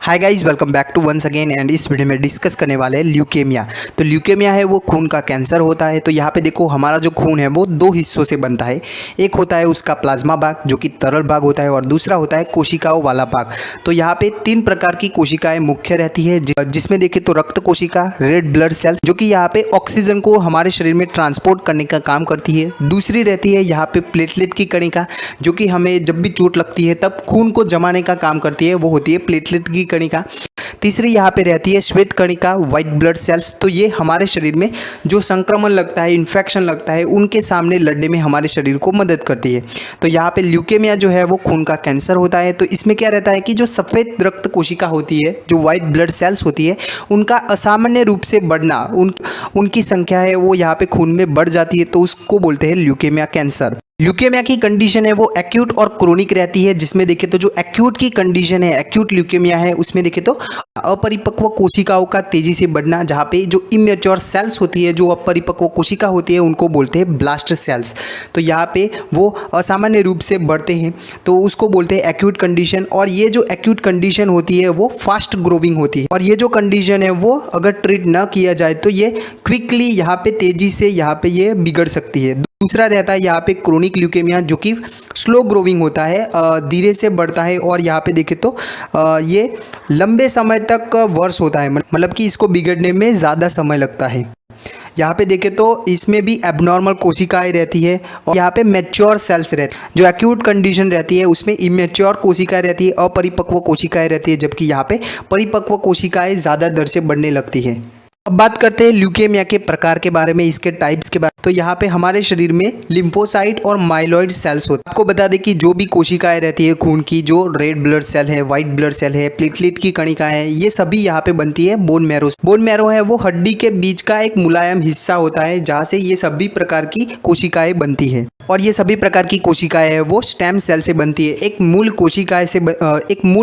Hi guys, welcome back to once again. And इस video में discuss करने वाले हैं ल्यूकेमिया। तो ल्यूकेमिया है वो खून का कैंसर होता है। तो यहाँ पे देखो, हमारा जो खून है वो दो हिस्सों से बनता है। एक होता है उसका प्लाज्मा भाग जो कि तरल भाग होता है, और दूसरा होता है कोशिकाओं वाला भाग। तो यहाँ पे तीन प्रकार की कोशिकाएं मुख्य रहती है, जिसमें देखे तो रक्त कोशिका, रेड ब्लड सेल्स जो कि यहाँ पे ऑक्सीजन को हमारे शरीर में ट्रांसपोर्ट करने का काम करती है। दूसरी रहती है यहाँ पे प्लेटलेट की कणिका, जो कि हमें जब भी चोट लगती है तब खून को जमाने का काम करती है, वो होती है प्लेटलेट की कणिका। तीसरी यहाँ पे रहती है श्वेत कणिका, व्हाइट ब्लड सेल्स। तो ये हमारे शरीर में जो संक्रमण लगता है, इन्फेक्शन लगता है, उनके सामने लड़ने में हमारे शरीर को मदद करती है। तो यहाँ पे ल्यूकेमिया जो है वो खून का कैंसर होता है। तो इसमें क्या रहता है कि जो सफ़ेद रक्त कोशिका होती है, जो व्हाइट ब्लड सेल्स होती है, उनका असामान्य रूप से बढ़ना, उनकी संख्या है वो यहाँ पे खून में बढ़ जाती है। तो उसको बोलते हैं ल्यूकेमिया कैंसर। ल्यूकेमिया की कंडीशन है वो एक्यूट और क्रोनिक रहती है, जिसमें देखे तो जो एक्यूट की कंडीशन है, एक्यूट ल्यूकेमिया है, उसमें देखे तो अपरिपक्व कोशिकाओं का तेजी से बढ़ना, जहाँ पे जो इमेच्योर सेल्स होती है, जो अपरिपक्व कोशिका होती है, उनको बोलते हैं ब्लास्ट सेल्स। तो यहाँ पे वो असामान्य रूप से बढ़ते हैं, तो उसको बोलते हैं एक्यूट कंडीशन। और ये जो एक्यूट कंडीशन होती है वो फास्ट ग्रोविंग होती है, और ये जो कंडीशन है वो अगर ट्रीट ना किया जाए तो ये क्विकली यहाँ पे तेजी से यहाँ पे ये बिगड़ सकती है। दूसरा रहता है यहाँ पे क्रोनिक ल्यूकेमिया, जो कि स्लो ग्रोविंग होता है, धीरे से बढ़ता है, और यहाँ पे देखें तो ये लंबे समय तक वर्ष होता है, मतलब कि इसको बिगड़ने में ज़्यादा समय लगता है। यहाँ पे देखें तो इसमें भी एबनॉर्मल कोशिकाएं रहती है, और यहाँ पे मैच्योर सेल्स रहती है। जो एक्यूट कंडीशन रहती है उसमें इमेच्योर कोशिकाएं रहती है, अपरिपक्व कोशिकाएं रहती है, जबकि यहाँ पे परिपक्व कोशिकाएं ज़्यादा दर से बढ़ने लगती है। अब बात करते हैं ल्यूकेमिया के प्रकार के बारे में, इसके टाइप्स के बारे में। तो यहाँ पे हमारे शरीर में लिम्फोसाइट और माइलॉइड सेल्स होते हैं। आपको बता दें कि जो भी कोशिकाएं रहती है खून की, जो रेड ब्लड सेल है, व्हाइट ब्लड सेल है, प्लेटलेट की कणिका है, ये सभी यहाँ पे बनती है बोन मैरो। बोन मैरो है वो हड्डी के बीच का एक मुलायम हिस्सा होता है, जहाँ से ये सभी प्रकार की कोशिकाएं बनती है। और ये सभी प्रकार की कोशिकाएं है वो स्टेम सेल से बनती है, एक मूल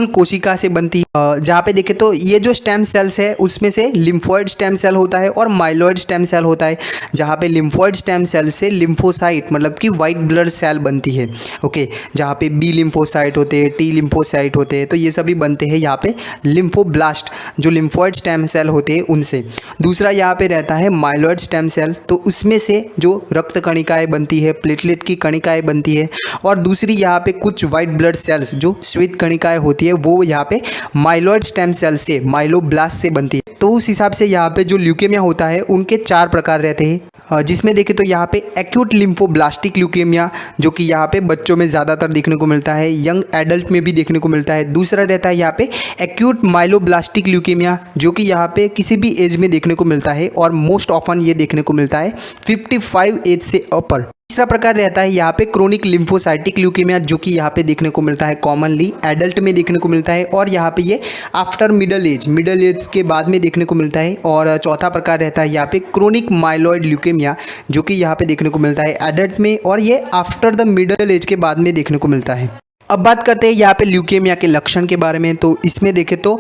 कोशिका से बनती है। जहाँ पे देखे तो ये जो स्टेम सेल्स है उसमें से लिम्फोइड स्टेम सेल होता है और माइलॉइड स्टेम सेल होता है। जहाँ पे लिम्फोइड स्टेम सेल से लिम्फोसाइट मतलब कि व्हाइट ब्लड सेल बनती है। ओके, जहाँ पे बी लिम्फोसाइट होते हैं, टी लिम्फोसाइट होते हैं, तो ये सभी बनते हैं यहाँ पे लिम्फोब्लास्ट, जो लिम्फोइड स्टेम सेल होते हैं उनसे। दूसरा यहाँ पे रहता है माइलॉइड स्टेम सेल, तो उसमें से जो रक्त कणिकाएँ बनती है, प्लेटलेट की कणिकाएँ बनती है। और दूसरी यहाँ पे कुछ व्हाइट ब्लड सेल्स जो श्वेत कणिकाएँ होती है, वो यहाँ पे माइलॉइड स्टेम सेल से, माइलोब्लास्ट से बनती है। तो उस हिसाब से यहाँ पे जो ल्यूकेमिया होता है उनके चार प्रकार रहते हैं, जिसमें देखें तो यहाँ पे एक्यूट लिम्फोब्लास्टिक ल्यूकेमिया, जो कि यहाँ पे बच्चों में ज़्यादातर देखने को मिलता है, यंग एडल्ट में भी देखने को मिलता है। दूसरा रहता है यहाँ पे एक्यूट माइलोब्लास्टिक ल्यूकेमिया, जो कि यहाँ पे किसी भी एज में देखने को मिलता है, और मोस्ट ऑफन ये देखने को मिलता है 55 एज से अपर। तीसरा प्रकार रहता है यहाँ पे क्रोनिक लिम्फोसाइटिक ल्यूकेमिया, जो कि यहाँ पे देखने को मिलता है कॉमनली एडल्ट में देखने को मिलता है, और यहाँ पे ये आफ्टर मिडल एज के बाद में देखने को मिलता है। और चौथा प्रकार रहता है यहाँ पे क्रोनिक माइलॉइड ल्यूकेमिया, जो कि यहाँ पे देखने को मिलता है एडल्ट में, और ये आफ्टर द मिडल एज के बाद में देखने को मिलता है। अब बात करते हैं यहाँ पे ल्यूकेमिया के लक्षण के बारे में। तो इसमें देखें तो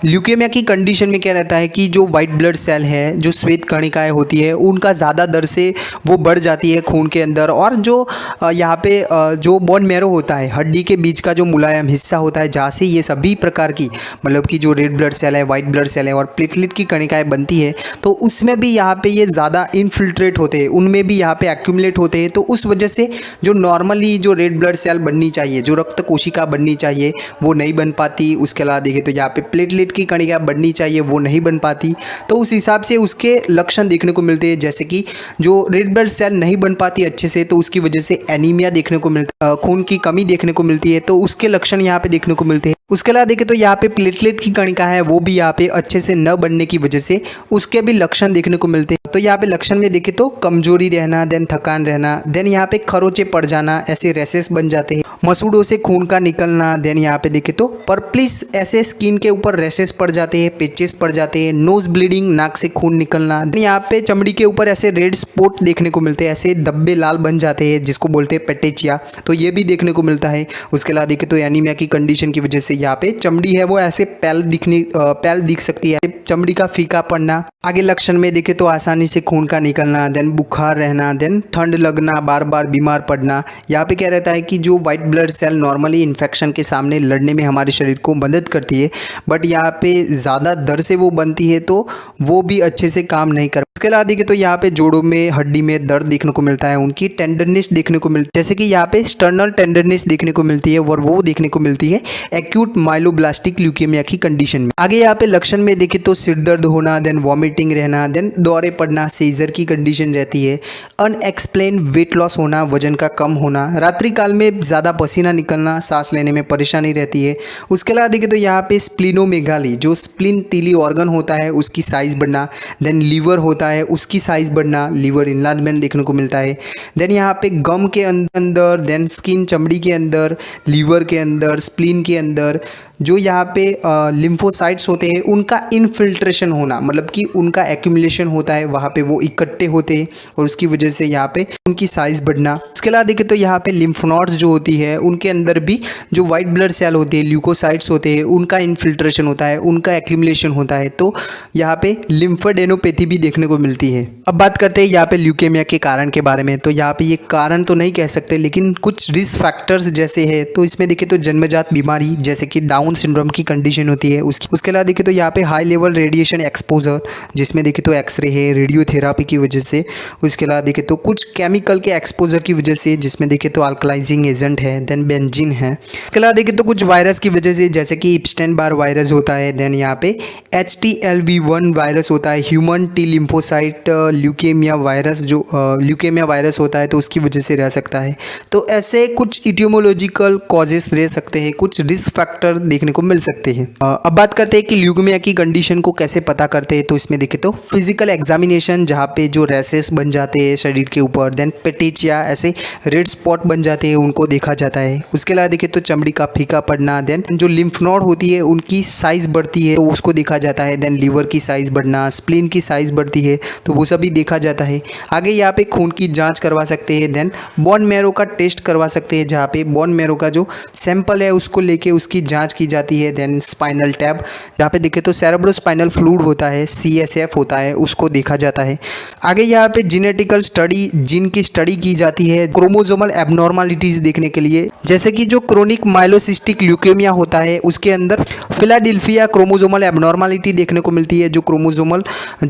ल्यूकेमिया की कंडीशन में क्या रहता है कि जो वाइट ब्लड सेल है, जो श्वेत कणिकाएँ होती है, उनका ज़्यादा दर से वो बढ़ जाती है खून के अंदर। और जो यहाँ पे जो बोन मैरो होता है, हड्डी के बीच का जो मुलायम हिस्सा होता है, जहाँ से ये सभी प्रकार की मतलब कि जो रेड ब्लड सेल है, वाइट ब्लड सेल है, और प्लेटलेट की कणिकाएँ बनती है, तो उसमें भी यहाँ पे ये ज़्यादा इनफिल्ट्रेट होते हैं, उनमें भी यहाँ पे एक्यूमुलेट होते हैं। तो उस वजह से जो नॉर्मली जो रेड ब्लड सेल बननी चाहिए, जो रक्त कोशिका बननी चाहिए, वो नहीं बन पाती। उसके अलावा देखें तो यहाँ पे प्लेटलेट की कणिका बननी चाहिए, वो नहीं बन पाती। तो उस हिसाब से उसके लक्षण देखने को मिलते हैं, जैसे कि जो रेड ब्लड सेल नहीं बन पाती अच्छे से, तो उसकी वजह से एनीमिया देखने को मिलता, खून की कमी देखने को मिलती है, तो उसके लक्षण यहाँ पे देखने को मिलते हैं। उसके अलावा देखें तो यहाँ पे प्लेटलेट की कणिका है वो भी यहाँ पे अच्छे से न बनने की वजह से उसके भी लक्षण देखने को मिलते हैं। तो यहाँ पे लक्षण में देखें तो कमजोरी रहना, देन थकान रहना, देन यहाँ पे खरोचे पड़ जाना, ऐसे रेसेस बन जाते हैं, मसूड़ों से खून का निकलना, देन यहाँ पे देखें तो पर्पलिश ऐसे स्किन के ऊपर रेसेस पड़ जाते हैं, पेचेस पड़ जाते हैं, नोज ब्लीडिंग, नाक से खून निकलना, यहाँ पे चमड़ी के ऊपर ऐसे रेड स्पॉट देखने को मिलते हैं, ऐसे धब्बे लाल बन जाते हैं, जिसको बोलते हैं पेटेचिया, तो ये भी देखने को मिलता है। उसके अलावा देखें तो एनीमिया की कंडीशन की वजह से यहाँ पे चमड़ी है वो ऐसे पैल दिख सकती है, चमड़ी का फीका पड़ना। आगे लक्षण में देखे तो आसानी से खून का निकलना, देन बुखार रहना, देन ठंड लगना, बार बार बीमार पड़ना। यहाँ पे क्या रहता है कि जो white blood cell normally infection के सामने लड़ने में हमारे शरीर को मदद करती है, बट यहाँ पे ज़्यादा दर से वो बनती है तो वो भी अच्छे से काम नहीं कर। उसके अलावा देखिए तो यहाँ पे जोड़ों में हड्डी में दर्द देखने को मिलता है, उनकी टेंडरनेस देखने को मिलती है, जैसे कि यहाँ पे स्टर्नल टेंडरनेस देखने को मिलती है और वो देखने को मिलती है एक्यूट माइलोब्लास्टिक ल्यूकेमिया की कंडीशन में। आगे यहाँ पे लक्षण में देखे तो सिर दर्द होना, देन वॉमिटिंग रहना, देन दौरे पड़ना, सीजर की कंडीशन रहती है, अनएक्सप्लेन वेट लॉस होना, वजन का कम होना, रात्रि काल में ज़्यादा पसीना निकलना, सांस लेने में परेशानी रहती है। उसके अलावा देखे तो यहाँ पे स्प्लिनोमेगाली, जो स्प्लिन तीली ऑर्गन होता है उसकी साइज़ बढ़ना, देन लीवर होता है उसकी साइज़ बढ़ना, लीवर इनलार्जमेंट देखने को मिलता है। देन यहाँ पे गम के अंदर, देन स्किन चमड़ी के अंदर, लीवर के अंदर, स्प्लीन के अंदर जो यहाँ पे लिम्फोसाइट्स होते हैं उनका इनफिल्ट्रेशन होना, मतलब कि उनका एक्यूमुलेशन होता है, वहाँ पे वो इकट्ठे होते हैं और उसकी वजह से यहाँ पे उनकी साइज़ बढ़ना। उसके अलावा देखें तो यहाँ पे लिम्फ नोड्स जो होती है उनके अंदर भी जो वाइट ब्लड सेल होते हैं, ल्यूकोसाइट्स होते हैं, उनका इनफिल्ट्रेशन होता है, उनका एक्यूमुलेशन होता है, तो यहाँ पे लिम्फोडेनोपैथी भी देखने को मिलती है। अब बात करते हैं यहाँ पे ल्यूकेमिया के कारण के बारे में। तो यहाँ पे ये कारण तो नहीं कह सकते, लेकिन कुछ रिस्क फैक्टर्स जैसे है, तो इसमें देखें तो जन्मजात बीमारी जैसे कि डाउन सिंड्रोम की कंडीशन होती है। उसके अलावा देखें तो यहाँ पे हाई लेवल रेडिएशन एक्सपोजर, जिसमें देखें तो एक्सरे है, रेडियोथेरापी की वजह से। उसके अलावा देखें तो कुछ केमिकल के एक्सपोजर की वजह से, जिसमें देखें तो अल्कलाइजिंग एजेंट है, देन बेंजीन है। उसके अलावा देखें तो कुछ वायरस की वजह से, जैसे कि इप्स्टेन बार वायरस होता है, देन यहाँ पे HTLV1 वायरस होता है, human T lymphocyte leukaemia virus, जो ल्यूकेमिया वायरस होता है तो उसकी वजह से रह सकता है। तो ऐसे कुछ इटियोमोलॉजिकल कॉजेस रह सकते हैं, कुछ रिस्क फैक्टर देखने को मिल सकते हैं। अब बात करते हैं कि ल्यूकेमिया की कंडीशन को कैसे पता करते हैं। तो इसमें देखें तो फिजिकल एग्जामिनेशन, जहाँ पे जो रैसेस बन जाते हैं शरीर के ऊपर, देन पेटिचिया ऐसे रेड स्पॉट बन जाते हैं, उनको देखा जाता है। उसके अलावा देखें तो चमड़ी का फीका पड़ना, देन जो लिम्फ नोड होती है उनकी साइज बढ़ती है तो उसको देखा जाता है, देन लीवर की साइज बढ़ना, स्प्लीन की साइज बढ़ती है तो वो सभी देखा जाता है। आगे यहाँ पे खून की जांच करवा सकते हैं, देन बोन मैरो का टेस्ट करवा सकते हैं, जहाँ पे बोन मैरो का जो सैंपल है उसको लेके उसकी जांच की जाती है। देन स्पाइनल टैब, जहाँ पे देखे तो सेरेब्रोस्पाइनल फ्लूइड होता है, CSF होता है, उसको देखा जाता है। आगे यहाँ पे जेनेटिकल स्टडी, जीन की स्टडी की जाती है क्रोमोसोमल एबनॉर्मलिटीज देखने के लिए, जैसे कि जो क्रोनिक माइलोसिस्टिक ल्यूकेमिया होता है उसके अंदर फिलाडेल्फिया क्रोमोसोमल एबनॉर्मलिटी देखने को मिलती है। जो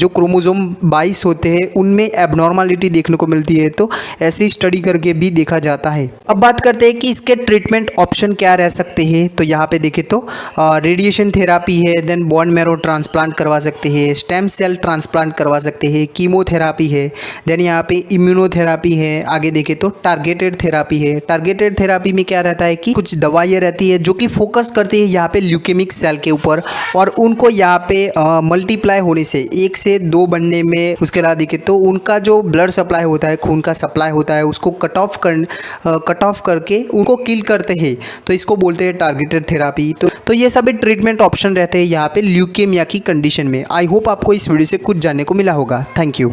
क्रोमोसोम 22 होते हैं उनमें एबनॉर्मलिटी देखने को मिलती है, तो ऐसी स्टडी करके भी देखा जाता है। अब बात करते हैं कि इसके ट्रीटमेंट ऑप्शन क्या रह सकते हैं। तो यहाँ पे देखें तो रेडिएशन थेरापी है, देन बोन मैरो ट्रांसप्लांट करवा सकते हैं, स्टेम सेल ट्रांसप्लांट करवा सकते हैं, कीमोथेरापी है, देन यहाँ पे इम्यूनोथेरापी है। आगे देखें तो टारगेटेड थेरापी है। टारगेटेड थेरापी में क्या रहता है कि कुछ दवाइयाँ रहती है जो कि फोकस करती है यहाँ पे ल्यूकेमिक सेल के ऊपर और उनको यहाँ पे मल्टीप्लाई होने से 1 से 2 बनने में। उसके अलावा देखें तो उनका जो ब्लड सप्लाई होता है, खून का सप्लाई होता है, उसको कट ऑफ करके उनको किल करते हैं, तो इसको बोलते हैं टारगेटेड थेरापी। तो ये सभी ट्रीटमेंट ऑप्शन रहते हैं यहाँ पे ल्यूकेमिया की कंडीशन में। आई होप आपको इस वीडियो से कुछ जानने को मिला होगा। Thank you.